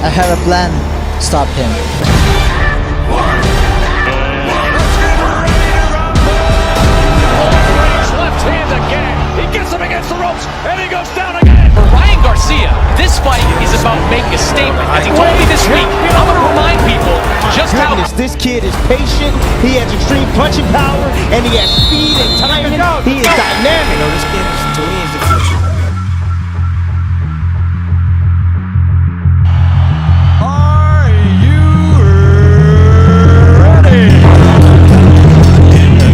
I have a plan. Stop him. Left hand again. He gets him against the ropes, and he goes down again. For Ryan Garcia, this fight is about making a statement. As he told me this week, I'm going to remind people just how... This kid is patient, he has extreme punching power, and he has speed and timing. He is dynamic. You know, this kid, to me, is the future. Are you ready?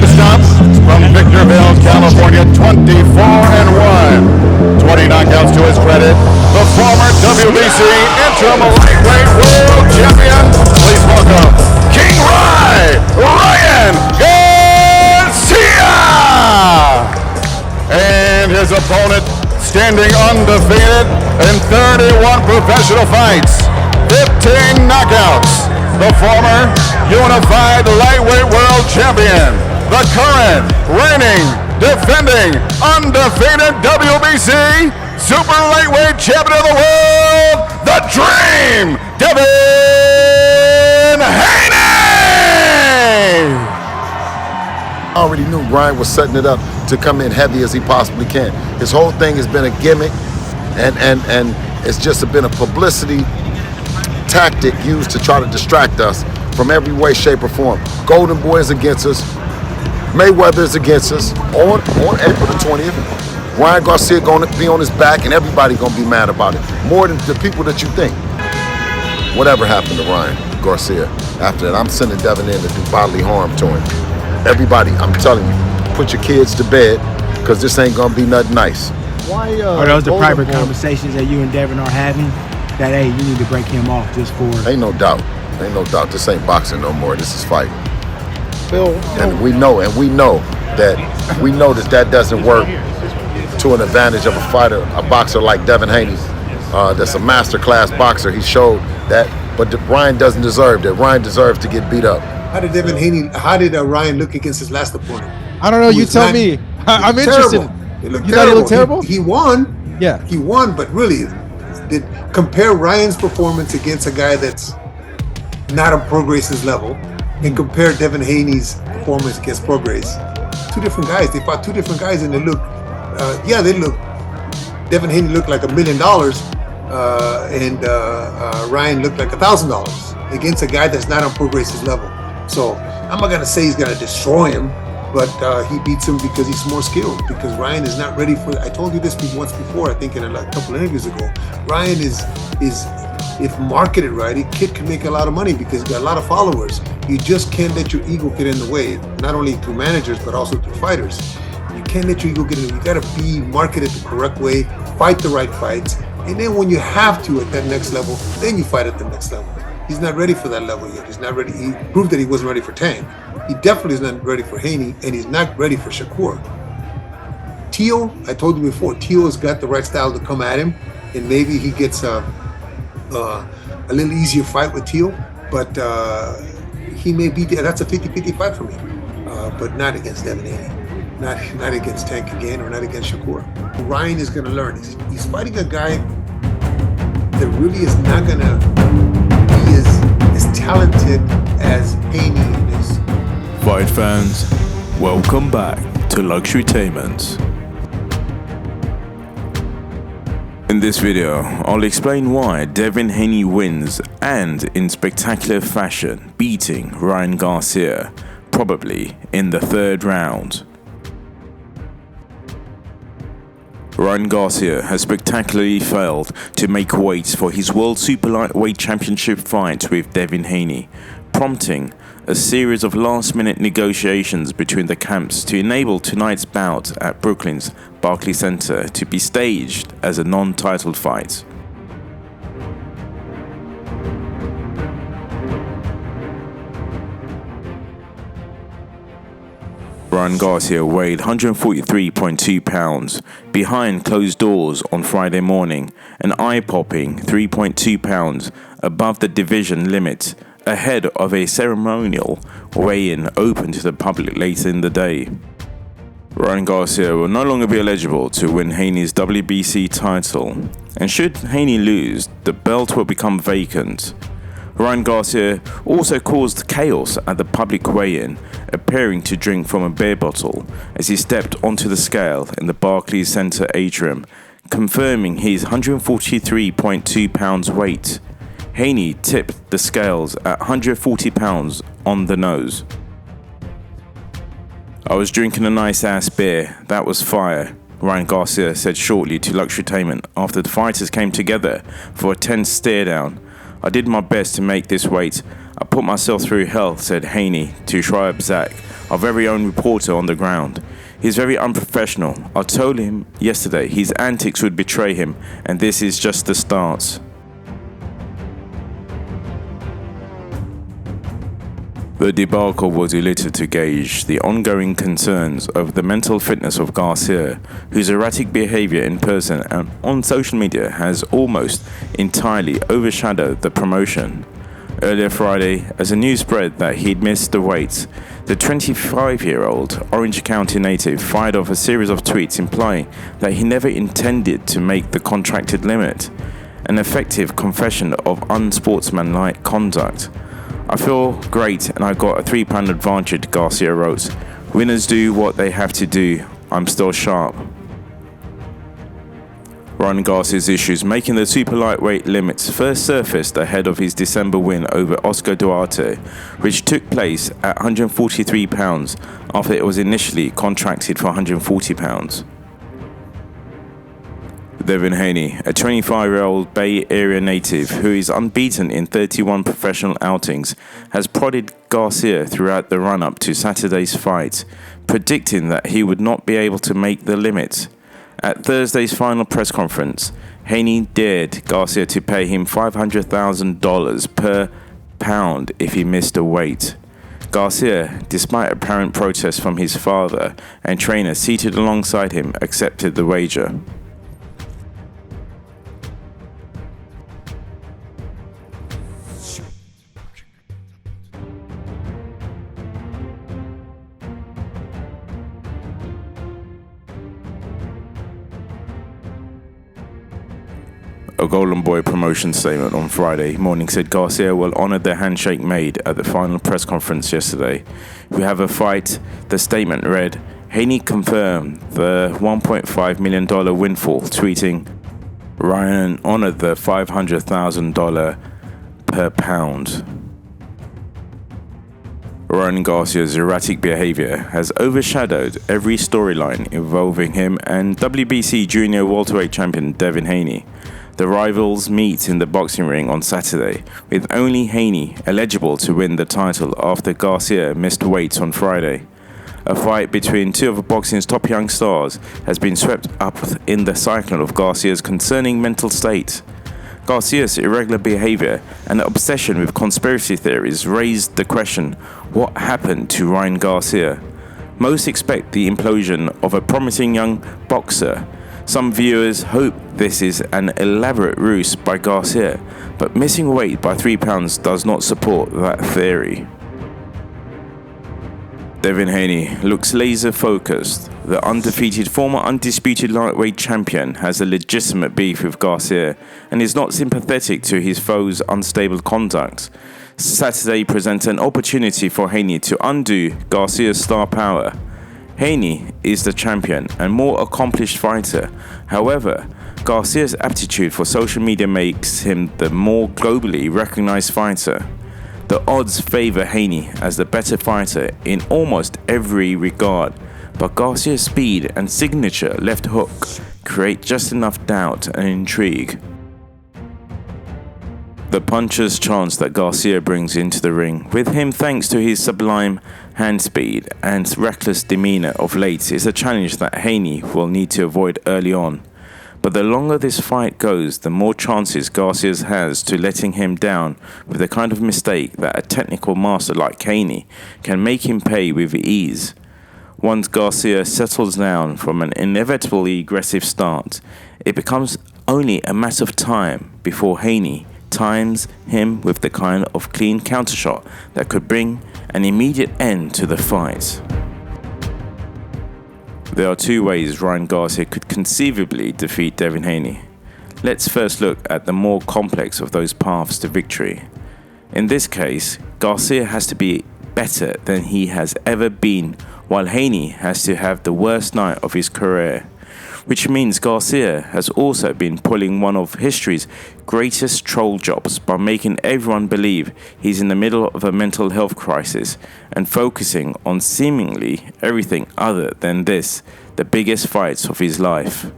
Stops from Victorville, California, 24-1. 20 knockouts to his credit. The former WBC interim lightweight world champion. Please welcome King Ryan Garcia! And his opponent standing undefeated in 31 professional fights, 15 knockouts. The former unified lightweight world champion, the current reigning, defending, undefeated WBC super lightweight champion of the world, the Dream, Devin Haney! I already knew Ryan was setting it up to come in heavy as he possibly can. His whole thing has been a gimmick, and it's just been a publicity tactic used to try to distract us from every way, shape, or form. Golden Boy is against us. Mayweather is against us. On April the 20th, Ryan Garcia going to be on his back, and everybody going to be mad about it. More than the people that you think. Whatever happened to Ryan Garcia after that, I'm sending Devin in to do bodily harm to him. Everybody, I'm telling you, put your kids to bed, because this ain't going to be nothing nice. Why, Are those the private conversations that you and Devin are having? That, hey, you need to break him off just for... Ain't no doubt. Ain't no doubt. This ain't boxing no more. This is fighting. Phil, And we know that doesn't work to an advantage of a fighter, a boxer like Devin Haney. That's a master class boxer. He showed that, but Ryan doesn't deserve that. Ryan deserves to get beat up. How did Ryan look against his last opponent? I don't know. You tell me. I'm interested. He looked You thought he looked terrible? He won. Yeah. He won, but really, compare Ryan's performance against a guy that's not on Prograis' level, and compare Devin Haney's performance against Prograis. Two different guys. They fought two different guys, and they look. Devin Haney looked like $1 million, and Ryan looked like $1,000 against a guy that's not on Prograis' level. So I'm not gonna say he's gonna destroy him, but he beats him because he's more skilled. Because Ryan is not ready for. I told you this once before, I think in a couple of interviews ago. Ryan is if marketed right, a kid can make a lot of money because he's got a lot of followers. You just can't let your ego get in the way, not only through managers but also through fighters. You can't let your ego get in the way. You gotta be marketed the correct way, fight the right fights, and then when you have to at that next level, then you fight at the next level. He's not ready for that level yet. He's not ready. He proved that he wasn't ready for Tank. He definitely is not ready for Haney, and he's not ready for Shakur. Teo, I told you before, Teo has got the right style to come at him, and maybe he gets a little easier fight with Teo, but he may be there. That's a 50-50 fight for me, but not against Devin Haney, not against Tank again, or not against Shakur. Ryan is going to learn. He's fighting a guy that really is not going to be as talented as Haney is. Fight fans, welcome back to Luxury Tainment. In this video, I'll explain why Devin Haney wins, and in spectacular fashion, beating Ryan Garcia, probably in the third round. Ryan Garcia has spectacularly failed to make weight for his World Super Lightweight Championship fight with Devin Haney, prompting a series of last-minute negotiations between the camps to enable tonight's bout at Brooklyn's Barclays Center to be staged as a non-title fight. Ryan Garcia weighed 143.2 pounds behind closed doors on Friday morning, an eye-popping 3.2 pounds above the division limit, ahead of a ceremonial weigh-in open to the public later in the day. Ryan Garcia will no longer be eligible to win Haney's WBC title, and should Haney lose, the belt will become vacant. Ryan Garcia also caused chaos at the public weigh-in, appearing to drink from a beer bottle as he stepped onto the scale in the Barclays Center atrium, confirming his 143.2 pounds weight. Haney tipped the scales at 140 pounds on the nose. "I was drinking a nice ass beer, that was fire," Ryan Garcia said shortly to Luxurytainment after the fighters came together for a tense stare down. "I did my best to make this weight. I put myself through hell," said Haney to Shoaib Zak, our very own reporter on the ground. "He's very unprofessional. I told him yesterday his antics would betray him, and this is just the start." The debacle was elicited to gauge the ongoing concerns of the mental fitness of Garcia, whose erratic behavior in person and on social media has almost entirely overshadowed the promotion. Earlier Friday, as the news spread that he'd missed the weight, the 25-year-old Orange County native fired off a series of tweets implying that he never intended to make the contracted limit, an effective confession of unsportsmanlike conduct. "I feel great and I got a 3-pound advantage," Garcia wrote. "Winners do what they have to do. I'm still sharp." Ryan Garcia's issues making the super lightweight limits first surfaced ahead of his December win over Oscar Duarte, which took place at 143 pounds after it was initially contracted for 140 pounds. Devin Haney, a 25-year-old Bay Area native who is unbeaten in 31 professional outings, has prodded Garcia throughout the run-up to Saturday's fight, predicting that he would not be able to make the limit. At Thursday's final press conference, Haney dared Garcia to pay him $500,000 per pound if he missed a weight. Garcia, despite apparent protest from his father and trainer seated alongside him, accepted the wager. A Golden Boy promotion statement on Friday morning said Garcia will honor the handshake made at the final press conference yesterday. "We have a fight," the statement read. Haney confirmed the $1.5 million windfall, tweeting, "Ryan honored the $500,000 per pound." Ryan Garcia's erratic behavior has overshadowed every storyline involving him and WBC junior welterweight champion Devin Haney. The rivals meet in the boxing ring on Saturday, with only Haney eligible to win the title after Garcia missed weight on Friday. A fight between two of boxing's top young stars has been swept up in the cyclone of Garcia's concerning mental state. Garcia's irregular behavior and obsession with conspiracy theories raised the question, what happened to Ryan Garcia? Most expect the implosion of a promising young boxer. Some viewers hope this is an elaborate ruse by Garcia, but missing weight by 3 pounds does not support that theory. Devin Haney looks laser focused. The undefeated former undisputed lightweight champion has a legitimate beef with Garcia and is not sympathetic to his foe's unstable conduct. Saturday presents an opportunity for Haney to undo Garcia's star power. Haney is the champion and more accomplished fighter. However, Garcia's aptitude for social media makes him the more globally recognized fighter. The odds favor Haney as the better fighter in almost every regard, but Garcia's speed and signature left hook create just enough doubt and intrigue. The puncher's chance that Garcia brings into the ring, with him thanks to his sublime hand speed and reckless demeanor of late, is a challenge that Haney will need to avoid early on. But the longer this fight goes, the more chances Garcia has to letting him down with the kind of mistake that a technical master like Haney can make him pay with ease. Once Garcia settles down from an inevitably aggressive start, it becomes only a matter of time before Haney times him with the kind of clean countershot that could bring an immediate end to the fight. There are two ways Ryan Garcia could conceivably defeat Devin Haney. Let's first look at the more complex of those paths to victory. In this case, Garcia has to be better than he has ever been, while Haney has to have the worst night of his career, which means Garcia has also been pulling one of history's greatest troll jobs by making everyone believe he's in the middle of a mental health crisis and focusing on seemingly everything other than this, the biggest fights of his life.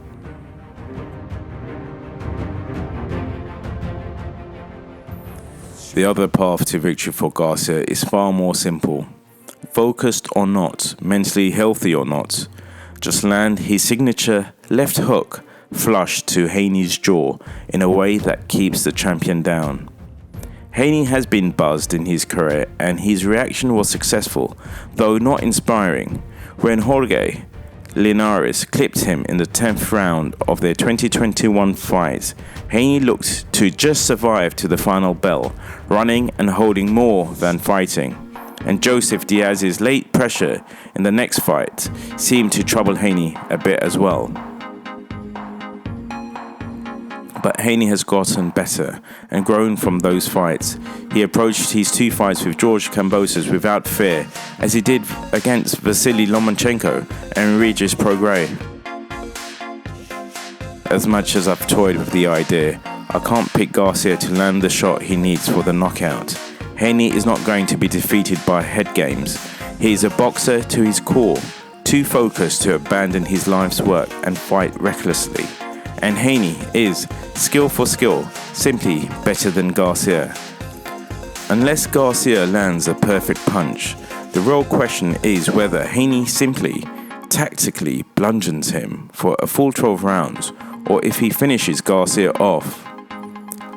The other path to victory for Garcia is far more simple. Focused or not, mentally healthy or not, just land his signature left hook flush to Haney's jaw in a way that keeps the champion down. Haney has been buzzed in his career and his reaction was successful, though not inspiring, when Jorge Linares clipped him in the 10th round of their 2021 fight. Haney looked to just survive to the final bell, running and holding more than fighting. And Joseph Diaz's late pressure in the next fight seemed to trouble Haney a bit as well. But Haney has gotten better and grown from those fights. He approached his two fights with George Kambosos without fear, as he did against Vasily Lomachenko and Regis Prograis. As much as I've toyed with the idea, I can't pick Garcia to land the shot he needs for the knockout. Haney is not going to be defeated by head games. He is a boxer to his core, too focused to abandon his life's work and fight recklessly. And Haney is, skill for skill, simply better than Garcia. Unless Garcia lands a perfect punch, the real question is whether Haney simply, tactically bludgeons him for a full 12 rounds, or if he finishes Garcia off.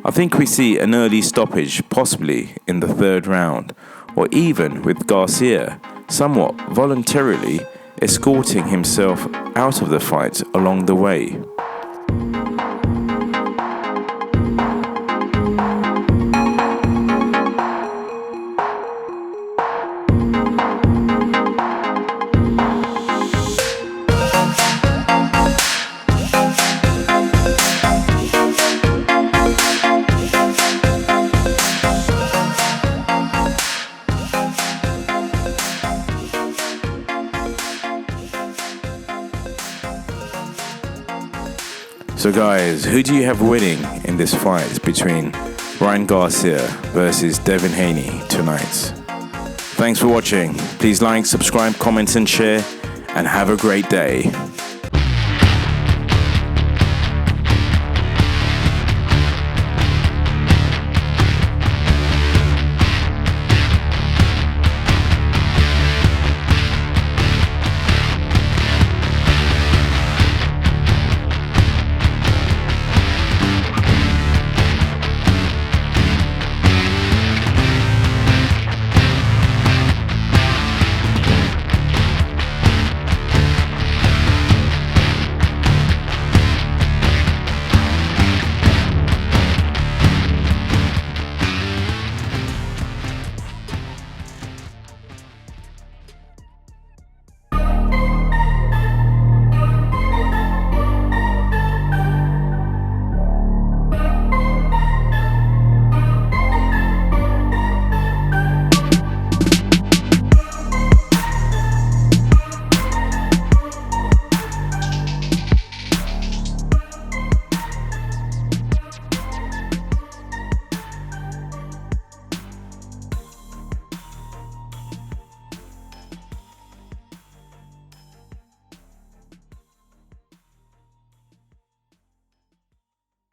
I think we see an early stoppage, possibly in the 3rd round, or even with Garcia somewhat voluntarily escorting himself out of the fight along the way. So guys, who do you have winning in this fight between Ryan Garcia versus Devin Haney tonight? Thanks for watching. Please like, subscribe, comment and share, and have a great day.